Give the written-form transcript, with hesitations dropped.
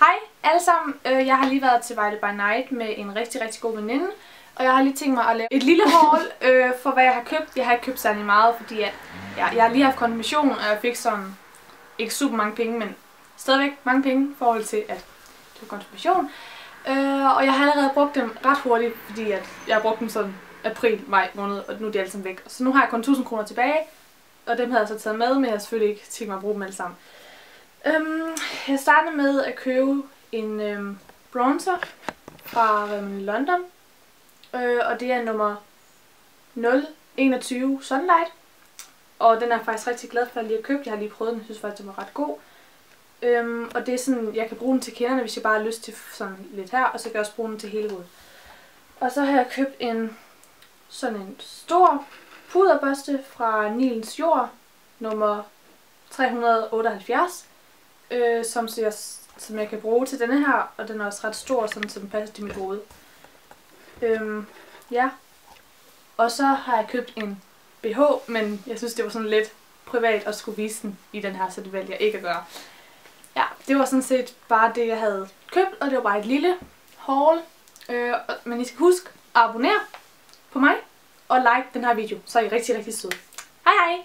Hej alle sammen, jeg har lige været til Vejle by Night med en rigtig god veninde. Og jeg har lige tænkt mig at lave et lille haul for hvad jeg har købt. Jeg har ikke købt særlig meget, fordi jeg har lige haft konfirmation, og jeg fik sådan ikke super mange penge, men stadigvæk mange penge i forhold til at det var konfirmation. Og jeg har allerede brugt dem ret hurtigt, fordi jeg har brugt dem sådan april-maj måned, og nu er de alle sammen væk. Så nu har jeg kun 1000 kroner tilbage, og dem havde jeg så taget med, men jeg har selvfølgelig ikke tænkt mig at bruge dem alle sammen. Jeg startede med at købe en bronzer fra London, og det er nummer 021 Sunlight, og den er jeg faktisk rigtig glad for at lige at købe. Jeg har lige prøvet den, jeg synes faktisk den var ret god. Og det er sådan, jeg kan bruge den til kinderne, hvis jeg bare har lyst til sådan lidt her, og så kan jeg også bruge den til hele hovedet. Og så har jeg købt sådan en stor puderbørste fra Nilens Jord, nummer 378, som jeg kan bruge til denne her, og den er også ret stor, sådan, så den passer til mit hoved. Ja. Og så har jeg købt en BH, men jeg synes det var sådan lidt privat at skulle vise den i den her, så det valgte jeg ikke at gøre. Ja, det var sådan set bare det jeg havde købt, og det var bare et lille haul. Men I skal huske at abonnere på mig og like den her video, så er I rigtig søde. Hej hej!